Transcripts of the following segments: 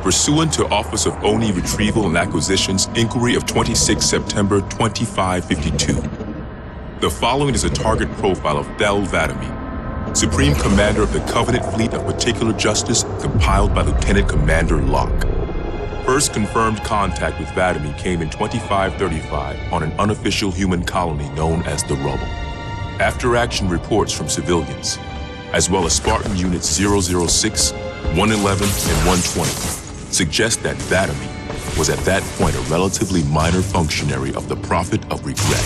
pursuant to Office of ONI Retrieval and Acquisition's inquiry of 26 September 2552. The following is a target profile of Thel Vadami, Supreme Commander of the Covenant Fleet of Particular Justice, compiled by Lieutenant Commander Locke. First confirmed contact with Vadami came in 2535 on an unofficial human colony known as the Rubble. After-action reports from civilians, as well as Spartan Units 006, 111, and 120, suggest that Vadami was at that point a relatively minor functionary of the Prophet of Regret.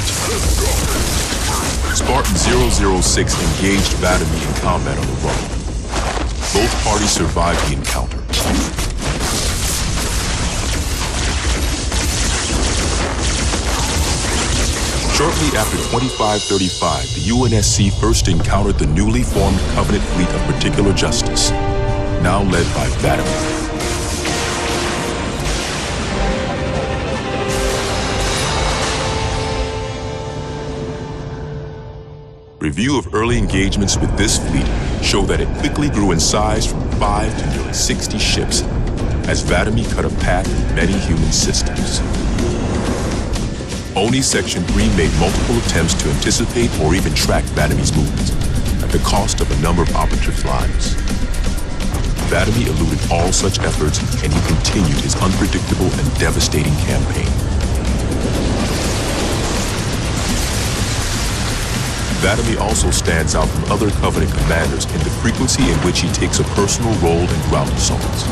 Spartan 006 engaged Vadami in combat on the Rubble. Both parties survived the encounter. Shortly after 2535, the UNSC first encountered the newly formed Covenant Fleet of Particular Justice, now led by Vadami. Review of early engagements with this fleet show that it quickly grew in size from 5 to nearly 60 ships, as Vadami cut a path in many human systems. ONI Section 3 made multiple attempts to anticipate or even track Vadami's movements, at the cost of a number of operatives' lives. Vadami eluded all such efforts, and he continued his unpredictable and devastating campaign. Vadami also stands out from other Covenant commanders in the frequency in which he takes a personal role in ground assaults.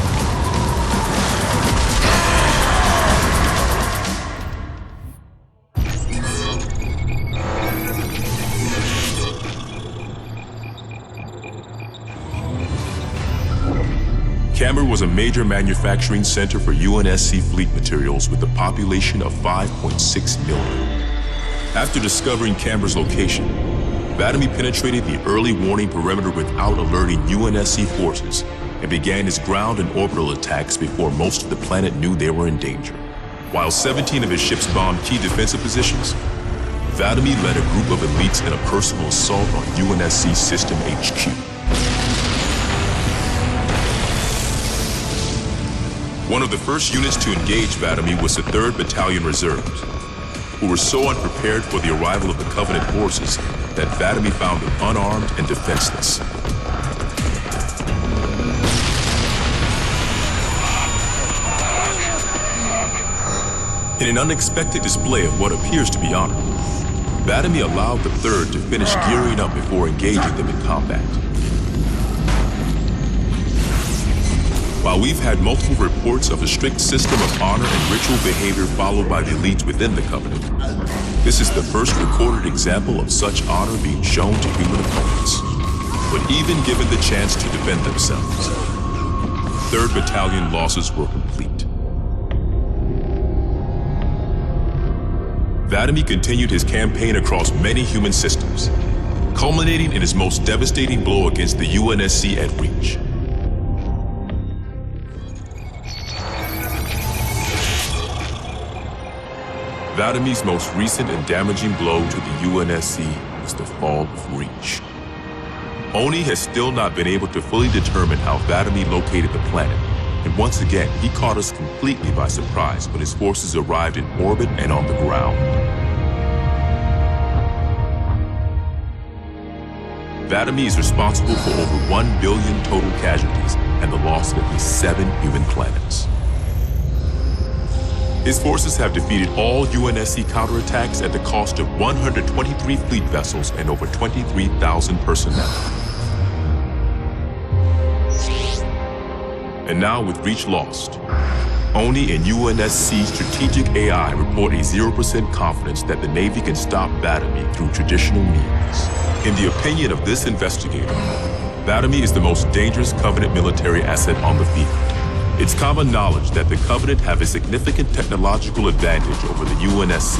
Camber was a major manufacturing center for UNSC fleet materials with a population of 5.6 million. After discovering Camber's location, Vadami penetrated the early warning perimeter without alerting UNSC forces and began his ground and orbital attacks before most of the planet knew they were in danger. While 17 of his ships bombed key defensive positions, Vadami led a group of elites in a personal assault on UNSC System HQ. One of the first units to engage Vadami was the 3rd Battalion Reserves, who were so unprepared for the arrival of the Covenant forces that Vadami found them unarmed and defenseless. In an unexpected display of what appears to be honor, Vadami allowed the 3rd to finish gearing up before engaging them in combat. While we've had multiple reports of a strict system of honor and ritual behavior followed by the elites within the Covenant, this is the first recorded example of such honor being shown to human opponents. But even given the chance to defend themselves, 3rd Battalion losses were complete. Vadami continued his campaign across many human systems, culminating in his most devastating blow against the UNSC at Reach. Vadami's most recent and damaging blow to the UNSC was the fall of Reach. ONI has still not been able to fully determine how Vadami located the planet, and once again, he caught us completely by surprise when his forces arrived in orbit and on the ground. Vadami is responsible for over 1 billion total casualties and the loss of at least 7 human planets. His forces have defeated all UNSC counterattacks at the cost of 123 fleet vessels and over 23,000 personnel. And now with Reach lost, ONI and UNSC strategic AI report a 0% confidence that the Navy can stop Vadami through traditional means. In the opinion of this investigator, Vadami is the most dangerous Covenant military asset on the field. It's common knowledge that the Covenant have a significant technological advantage over the UNSC,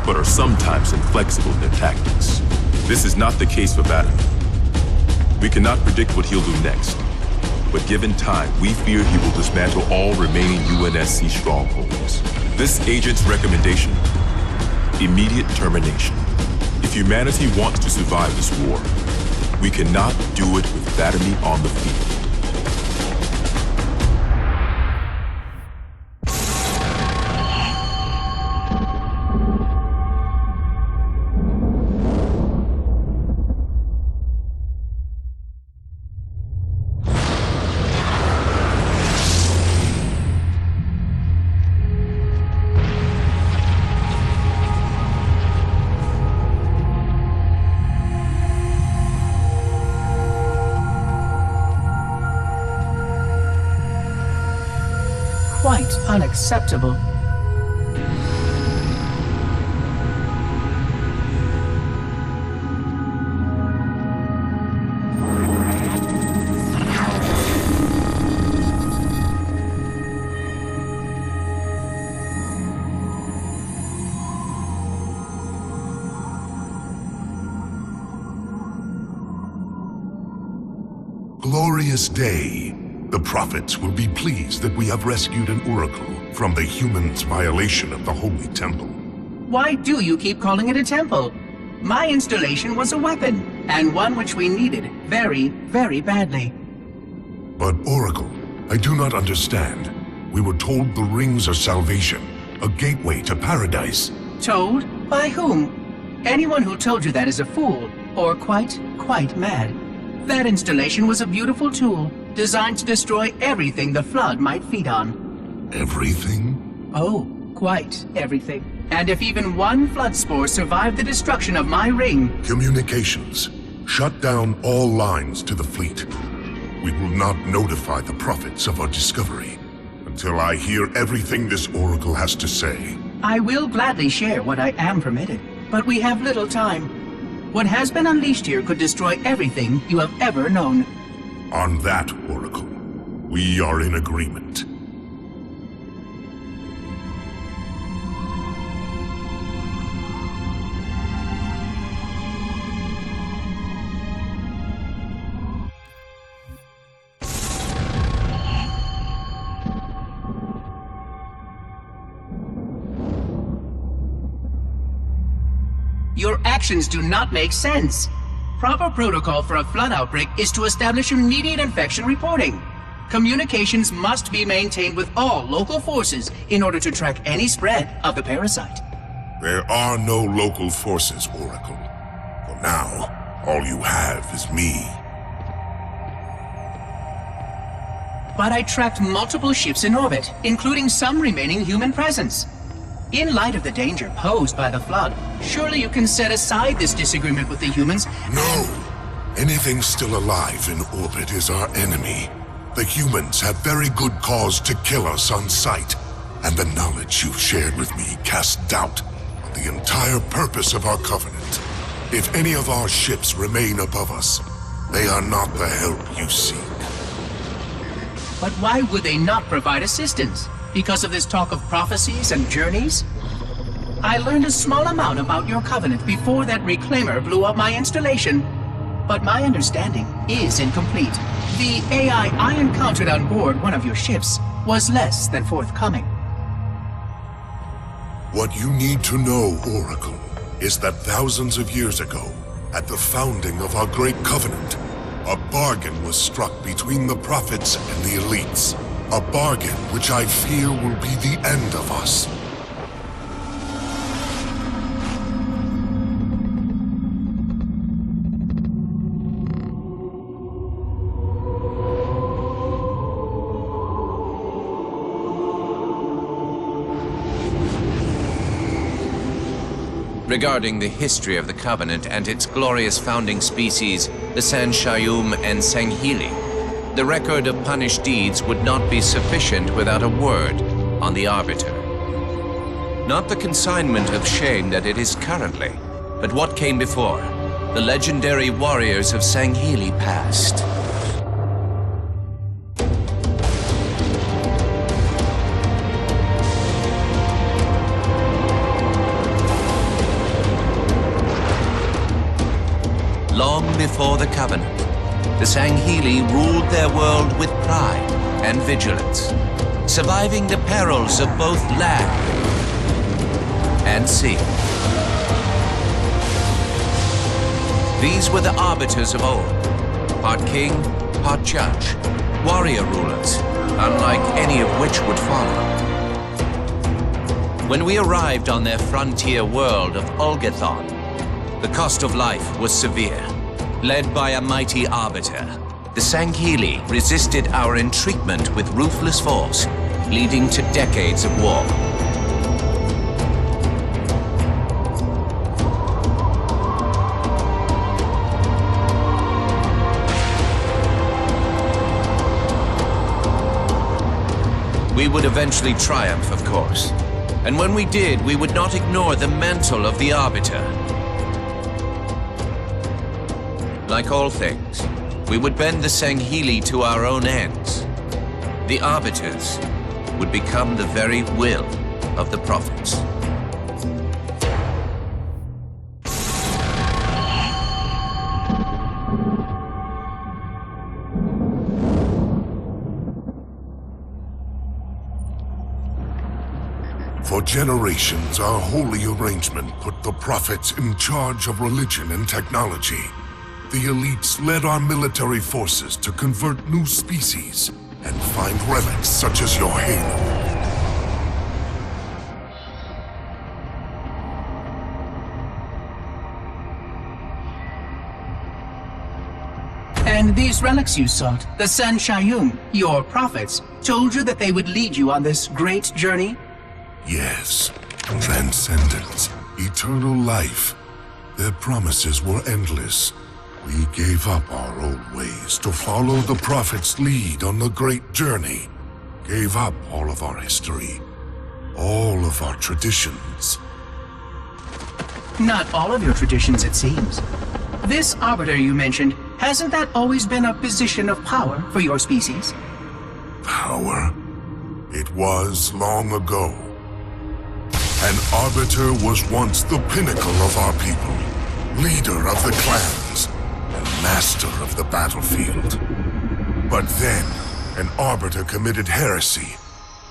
but are sometimes inflexible in their tactics. This is not the case for Vadami. We cannot predict what he'll do next, but given time, we fear he will dismantle all remaining UNSC strongholds. This agent's recommendation: immediate termination. If humanity wants to survive this war, we cannot do it with Vadami on the field. quite unacceptable. Glorious day. The prophets will be pleased that we have rescued an oracle from the humans' violation of the holy temple. Why do you keep calling it a temple? My installation was a weapon, and one which we needed very, very badly. But Oracle, I do not understand. We were told the rings are salvation, a gateway to paradise. Told? By whom? Anyone who told you that is a fool, or quite mad. That installation was a beautiful tool, designed to destroy everything the Flood might feed on. Everything? Oh, quite everything. And if even one Flood spore survived the destruction of my ring... Communications. Shut down all lines to the fleet. We will not notify the prophets of our discovery until I hear everything this oracle has to say. I will gladly share what I am permitted, but we have little time. What has been unleashed here could destroy everything you have ever known. On that, Oracle, we are in agreement. Your actions do not make sense. Proper protocol for a Flood outbreak is to establish immediate infection reporting. Communications must be maintained with all local forces in order to track any spread of the parasite. There are no local forces, Oracle. For now, all you have is me. But I tracked multiple ships in orbit, including some remaining human presence. In light of the danger posed by the Flood, surely you can set aside this disagreement with the humans. No! Anything still alive in orbit is our enemy. The humans have very good cause to kill us on sight, and the knowledge you've shared with me casts doubt on the entire purpose of our covenant. If any of our ships remain above us, they are not the help you seek. But why would they not provide assistance? Because of this talk of prophecies and journeys? I learned a small amount about your covenant before that reclaimer blew up my installation, but my understanding is incomplete. The AI I encountered on board one of your ships was less than forthcoming. What you need to know, Oracle, is that thousands of years ago, at the founding of our great covenant, a bargain was struck between the prophets and the elites. A bargain which I fear will be the end of us. Regarding the history of the Covenant and its glorious founding species, the Sanshayum and Sanghili, the record of punished deeds would not be sufficient without a word on the Arbiter. Not the consignment of shame that it is currently, but what came before, the legendary warriors of Sanghili past. Long before the Covenant, the Sanghili ruled their world with pride and vigilance, surviving the perils of both land and sea. These were the arbiters of old, part king, part judge, warrior rulers, unlike any of which would follow. When we arrived on their frontier world of Olgathon, the cost of life was severe. Led by a mighty arbiter, the Sanghili resisted our entreatment with ruthless force, leading to decades of war. We would eventually triumph, of course. And when we did, we would not ignore the mantle of the Arbiter. Like all things, we would bend the Sanghili to our own ends. The Arbiters would become the very will of the Prophets. For generations, our holy arrangement put the prophets in charge of religion and technology. The elites led our military forces to convert new species and find relics such as your halo. And these relics you sought, the San Shayum, your prophets, told you that they would lead you on this great journey? Yes, transcendence, eternal life. Their promises were endless. We gave up our old ways to follow the Prophet's lead on the great journey. Gave up all of our history, all of our traditions. Not all of your traditions, it seems. This Arbiter you mentioned, hasn't that always been a position of power for your species? Power? It was long ago. An Arbiter was once the pinnacle of our people, leader of the clans, and master of the battlefield. But then, an Arbiter committed heresy,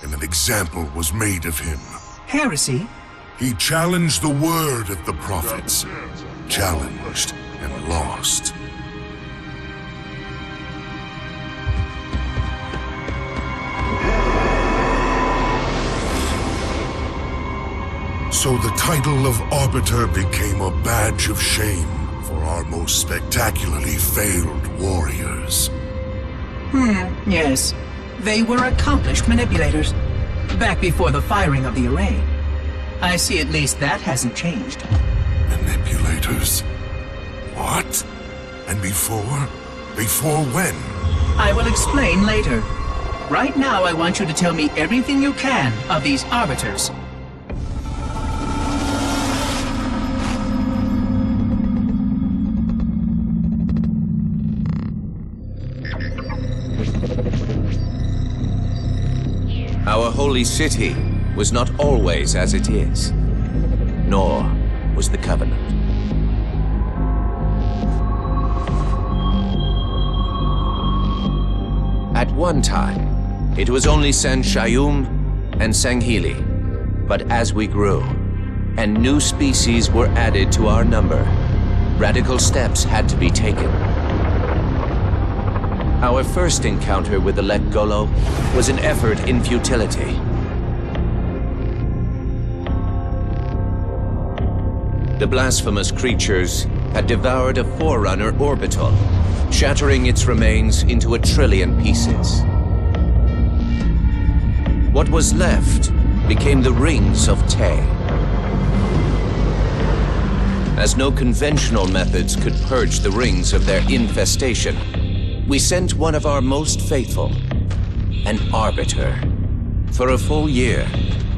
and an example was made of him. Heresy? He challenged the word of the prophets. Challenged and lost. So the title of Arbiter became a badge of shame for our most spectacularly failed warriors. Yes. They were accomplished manipulators. Back before the firing of the array. I see at least that hasn't changed. Manipulators? What? And before? Before when? I will explain later. Right now, I want you to tell me everything you can of these Arbiters. Our holy city was not always as it is, nor was the Covenant. At one time, it was only San Shayum and Sanghili, but as we grew, and new species were added to our number, radical steps had to be taken. Our first encounter with the Lek Golo was an effort in futility. The blasphemous creatures had devoured a Forerunner orbital, shattering its remains into 1 trillion pieces. What was left became the Rings of Te. As no conventional methods could purge the rings of their infestation, we sent one of our most faithful, an Arbiter. For a full year,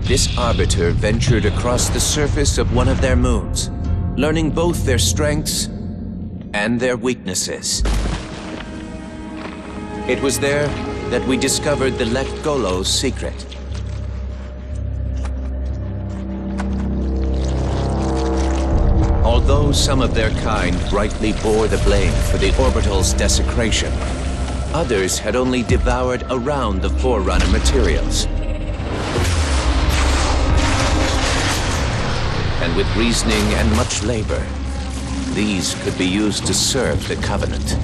this Arbiter ventured across the surface of one of their moons, learning both their strengths and their weaknesses. It was there that we discovered the Lek Golo's secret. Although some of their kind rightly bore the blame for the orbital's desecration, others had only devoured around the Forerunner materials. And with reasoning and much labor, these could be used to serve the Covenant.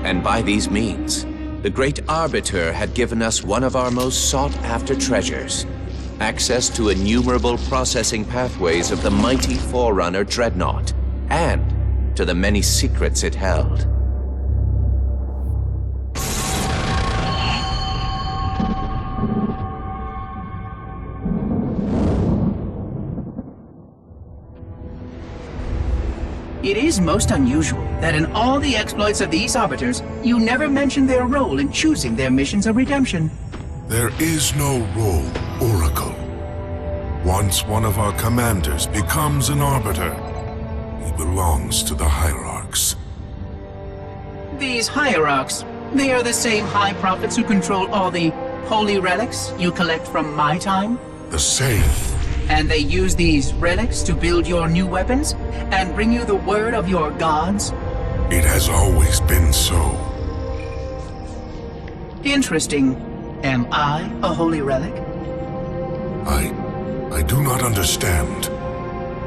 And by these means, the Great Arbiter had given us one of our most sought-after treasures, access to innumerable processing pathways of the mighty Forerunner Dreadnought, and to the many secrets it held. It is most unusual that in all the exploits of these Arbiters, you never mention their role in choosing their missions of redemption. There is no role, Oracle. Once one of our commanders becomes an Arbiter, he belongs to the Hierarchs. These Hierarchs, they are the same High Prophets who control all the holy relics you collect from my time? The same. And they use these relics to build your new weapons and bring you the word of your gods? It has always been so. Interesting. Am I a holy relic? I do not understand.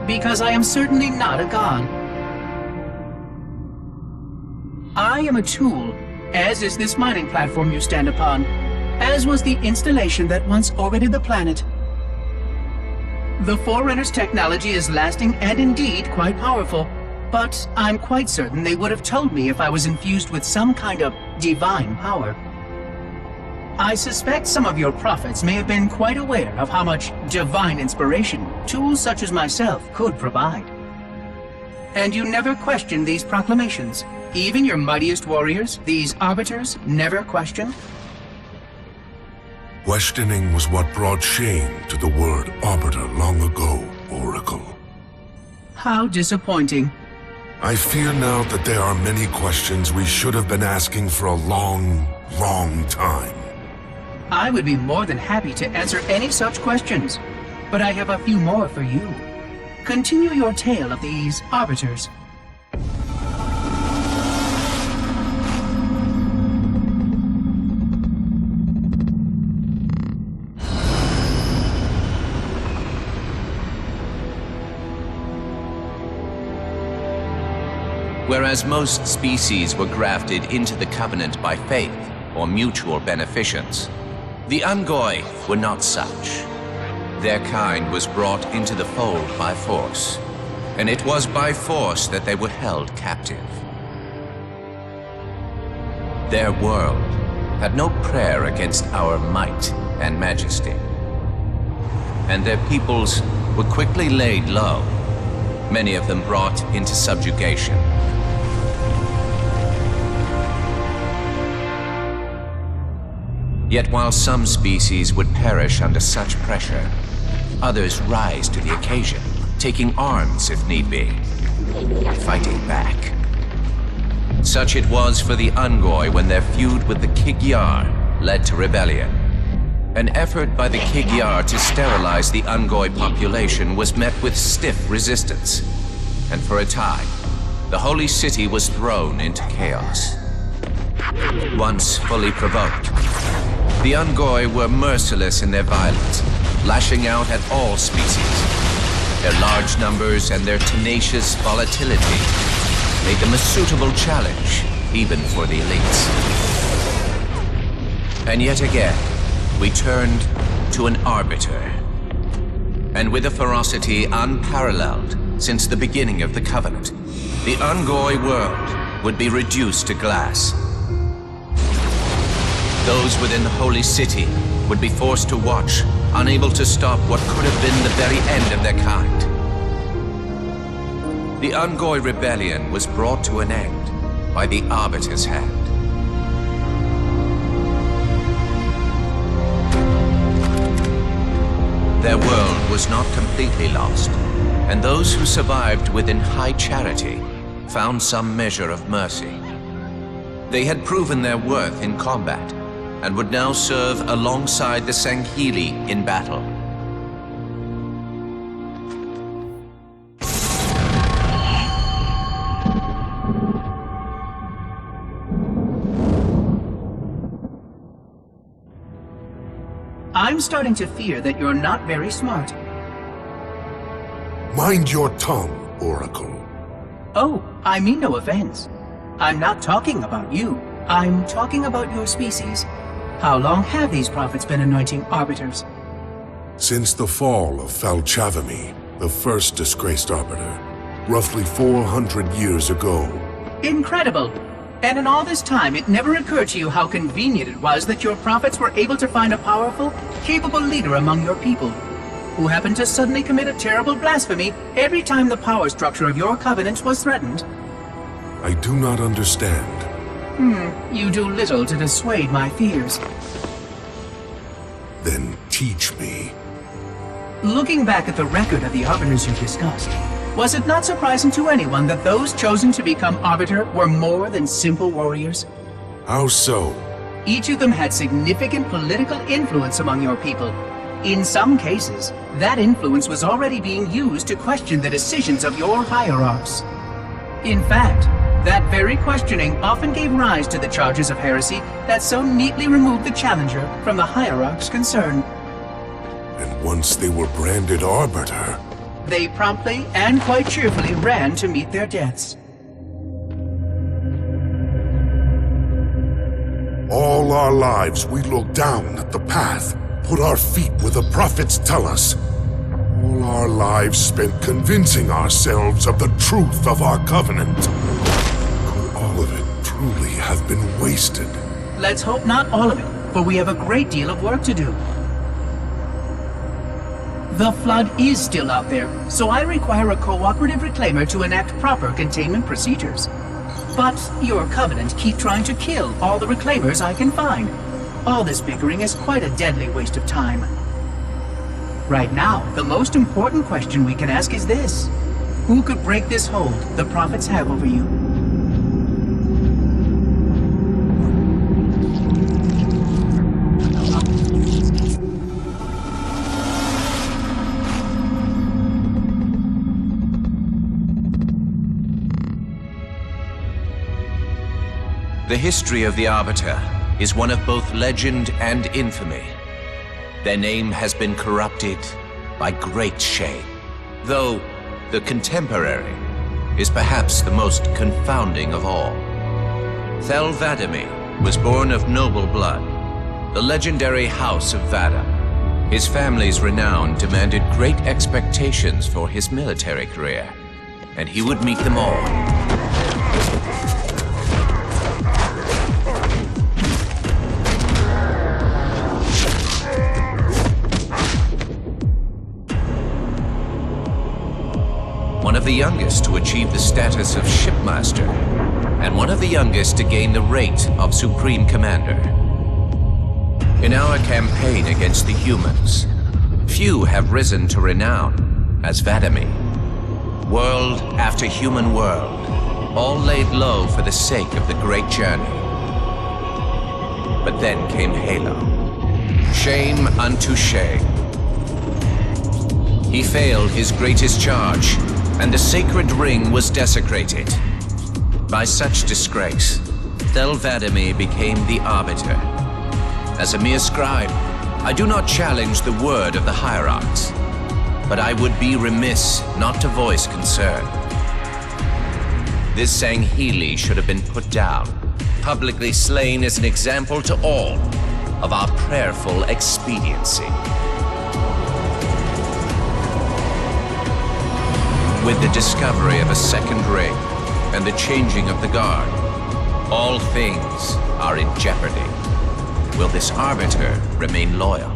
Because I am certainly not a god. I am a tool, as is this mining platform you stand upon, as was the installation that once orbited the planet. The Forerunner's technology is lasting and indeed quite powerful, but I'm quite certain they would have told me if I was infused with some kind of divine power. I suspect some of your prophets may have been quite aware of how much divine inspiration tools such as myself could provide. And you never questioned these proclamations. Even your mightiest warriors, these Arbiters, never questioned? Questioning was what brought shame to the word Arbiter long ago, Oracle. How disappointing. I fear now that there are many questions we should have been asking for a long, long time. I would be more than happy to answer any such questions, but I have a few more for you. Continue your tale of these Arbiters. Whereas most species were grafted into the Covenant by faith or mutual beneficence, the Ungoi were not such. Their kind was brought into the fold by force, and it was by force that they were held captive. Their world had no prayer against our might and majesty, and their peoples were quickly laid low, many of them brought into subjugation. Yet while some species would perish under such pressure, others rise to the occasion, taking arms if need be, fighting back. Such it was for the Ungoi when their feud with the Kig-Yar led to rebellion. An effort by the Kig-Yar to sterilize the Ungoi population was met with stiff resistance, and for a time, the Holy City was thrown into chaos. Once fully provoked, the Ungoi were merciless in their violence, lashing out at all species. Their large numbers and their tenacious volatility made them a suitable challenge, even for the elites. And yet again, we turned to an Arbiter. And with a ferocity unparalleled since the beginning of the Covenant, the Ungoi world would be reduced to glass. Those within the Holy City would be forced to watch, unable to stop what could have been the very end of their kind. The Ungoi rebellion was brought to an end by the Arbiter's hand. Their world was not completely lost, and those who survived within high charity found some measure of mercy. They had proven their worth in combat, and would now serve alongside the Sanghili in battle. I'm starting to fear that you're not very smart. Mind your tongue, Oracle. Oh, I mean no offense. I'm not talking about you. I'm talking about your species. How long have these prophets been anointing Arbiters? Since the fall of Falchavami, the first disgraced Arbiter, roughly 400 years ago. Incredible! And in all this time, it never occurred to you how convenient it was that your prophets were able to find a powerful, capable leader among your people. who happened to suddenly commit a terrible blasphemy every time the power structure of your covenant was threatened. I do not understand. You do little to dissuade my fears. Then teach me. Looking back at the record of the Arbiters you discussed, was it not surprising to anyone that those chosen to become Arbiter were more than simple warriors? How so? Each of them had significant political influence among your people. In some cases, that influence was already being used to question the decisions of your hierarchs. In fact, that very questioning often gave rise to the charges of heresy that so neatly removed the challenger from the hierarch's concern. And once they were branded Arbiter, they promptly and quite cheerfully ran to meet their deaths. all our lives we look down at the path, put our feet where the prophets tell us. All our lives spent convincing ourselves of the truth of our covenant. Could all of it truly have been wasted? Let's hope not all of it, for we have a great deal of work to do. The Flood is still out there, so I require a cooperative reclaimer to enact proper containment procedures. But your Covenant keep trying to kill all the reclaimers I can find. All this bickering is quite a deadly waste of time. Right now, the most important question we can ask is this. Who could break this hold the prophets have over you? The history of the Arbiter is one of both legend and infamy. Their name has been corrupted by great shame, though the contemporary is perhaps the most confounding of all. Thel 'Vadamee was born of noble blood, the legendary House of Vada. His family's renown demanded great expectations for his military career, and he would meet them all. One of the youngest to achieve the status of Shipmaster, and one of the youngest to gain the rate of Supreme Commander. In our campaign against the humans, few have risen to renown as 'Vadamee. World after human world, all laid low for the sake of the great journey. But then came Halo. Shame unto shame. He failed his greatest charge, and the sacred ring was desecrated. By such disgrace, Thel 'Vadamee became the Arbiter. As a mere scribe, I do not challenge the word of the hierarchs, but I would be remiss not to voice concern. This Sanghili should have been put down, publicly slain as an example to all of our prayerful expediency. With the discovery of a second ring and the changing of the guard, all things are in jeopardy. Will this Arbiter remain loyal?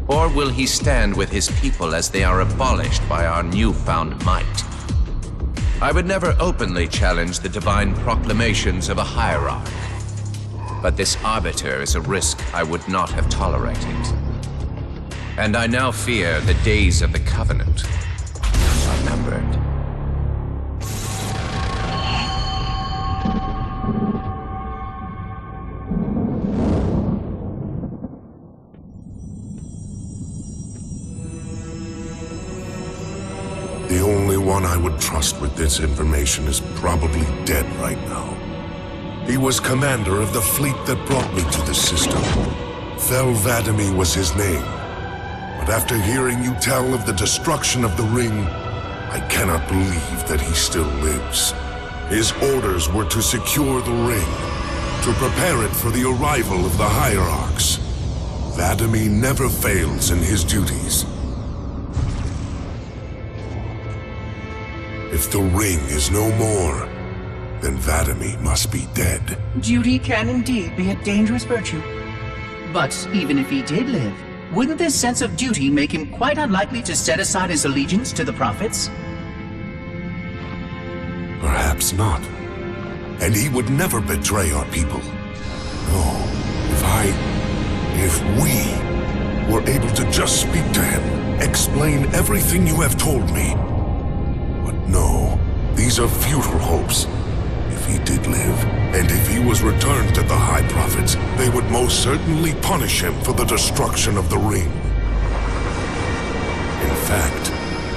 Or will he stand with his people as they are abolished by our newfound might? I would never openly challenge the divine proclamations of a hierarch, but this Arbiter is a risk I would not have tolerated. And I now fear the days of the Covenant are numbered. The only one I would trust with this information is probably dead right now. He was commander of the fleet that brought me to this system. Thel 'Vadamee was his name. But after hearing you tell of the destruction of the ring, I cannot believe that he still lives. His orders were to secure the ring, to prepare it for the arrival of the hierarchs. 'Vadamee never fails in his duties. If the ring is no more, then 'Vadamee must be dead. Duty can indeed be a dangerous virtue. But even if he did live, wouldn't this sense of duty make him quite unlikely to set aside his allegiance to the Prophets? Perhaps not. And he would never betray our people. No, if we were able to just speak to him, explain everything you have told me. But no, these are futile hopes. If he did live, and if he was returned to the High Prophets, they would most certainly punish him for the destruction of the ring. In fact,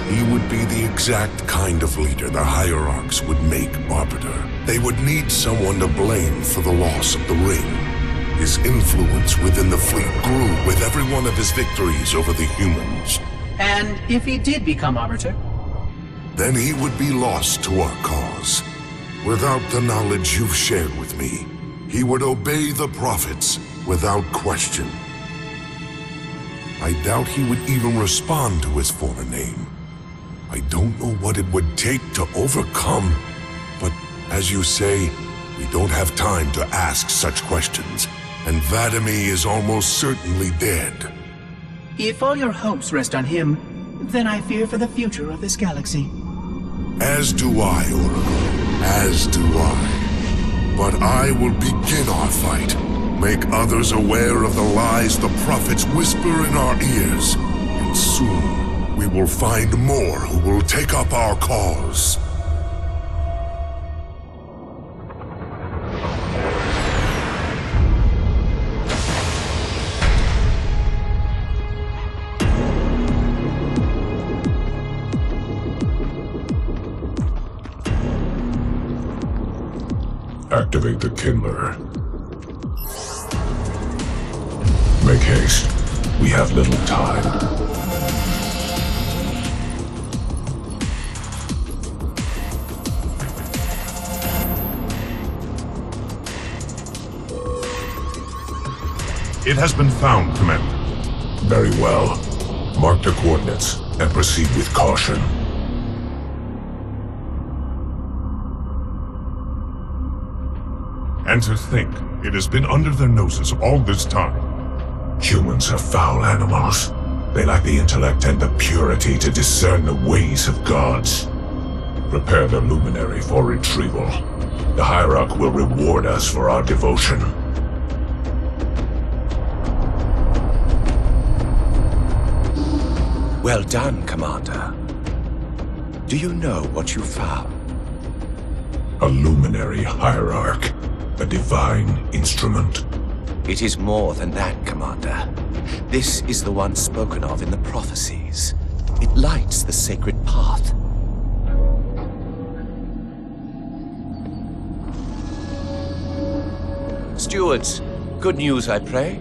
he would be the exact kind of leader the Hierarchs would make arbiter. They would need someone to blame for the loss of the ring. His influence within the fleet grew with every one of his victories over the humans. And if he did become arbiter? Then he would be lost to our cause. Without the knowledge you've shared with me, he would obey the Prophets without question. I doubt he would even respond to his former name. I don't know what it would take to overcome, but as you say, we don't have time to ask such questions, and Vadimi is almost certainly dead. If all your hopes rest on him, then I fear for the future of this galaxy. As do I, Oracle. As do I. But I will begin our fight. Make others aware of the lies the Prophets whisper in our ears. And soon, we will find more who will take up our cause. Activate the Kindler. Make haste. We have little time. It has been found, Commander. Very well. Mark the coordinates and proceed with caution. And to think, it has been under their noses all this time. Humans are foul animals. They lack the intellect and the purity to discern the ways of gods. Prepare the luminary for retrieval. The Hierarch will reward us for our devotion. Well done, Commander. Do you know what you found? A luminary Hierarch. A divine instrument. It is more than that, Commander. This is the one spoken of in the prophecies. It lights the sacred path. Stewards, good news, I pray?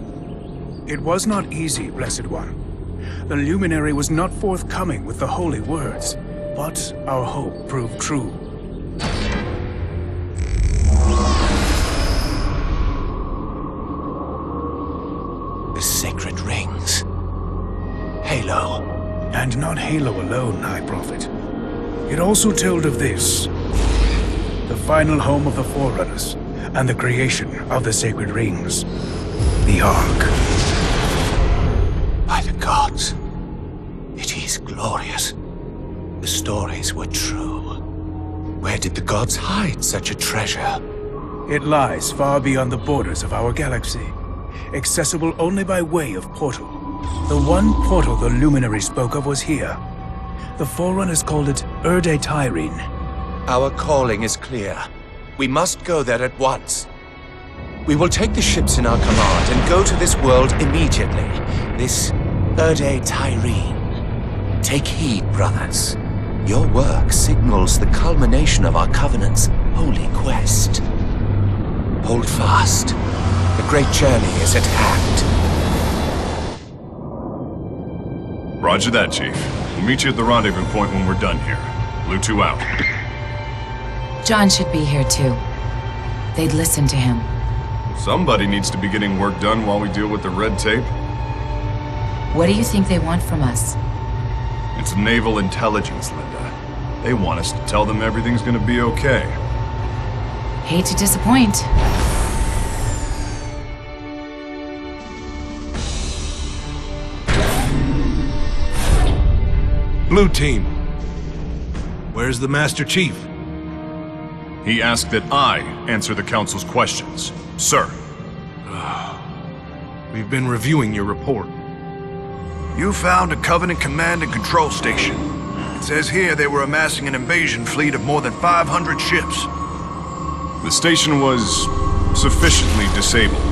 It was not easy, Blessed One. The luminary was not forthcoming with the holy words, but our hope proved true. The sacred rings. Halo. And not Halo alone, High Prophet. It also told of this. The final home of the Forerunners, and the creation of the sacred rings. The Ark. By the gods. It is glorious. The stories were true. Where did the gods hide such a treasure? It lies far beyond the borders of our galaxy, accessible only by way of portal. The one portal the Luminary spoke of was here. The Forerunners called it Erde Tyrene. Our calling is clear. We must go there at once. We will take the ships in our command and go to this world immediately. This Erde Tyrene. Take heed, brothers. Your work signals the culmination of our Covenant's holy quest. Hold fast. The great journey is at hand. Roger that, Chief. We'll meet you at the rendezvous point when we're done here. Blue 2 out. John should be here too. They'd listen to him. Somebody needs to be getting work done while we deal with the red tape. What do you think they want from us? It's naval intelligence, Linda. They want us to tell them everything's gonna be okay. Hate to disappoint. Blue Team. Where's the Master Chief? He asked that I answer the Council's questions, sir. We've been reviewing your report. You found a Covenant command and control station. It says here they were amassing an invasion fleet of more than 500 ships. The station was sufficiently disabled,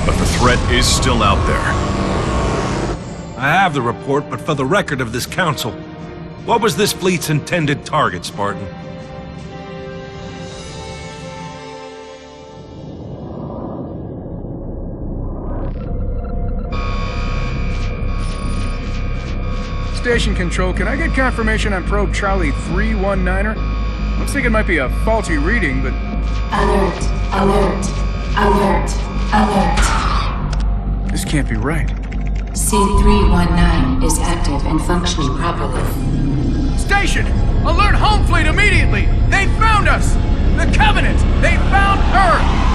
but the threat is still out there. I have the report, but for the record of this council, what was this fleet's intended target, Spartan? Station Control, can I get confirmation on probe Charlie 319er? Looks like it might be a faulty reading, but... Alert, alert, alert, alert. This can't be right. C319 is active and functioning properly. Station! Alert Home Fleet immediately! They found us! The Covenant! They found Earth!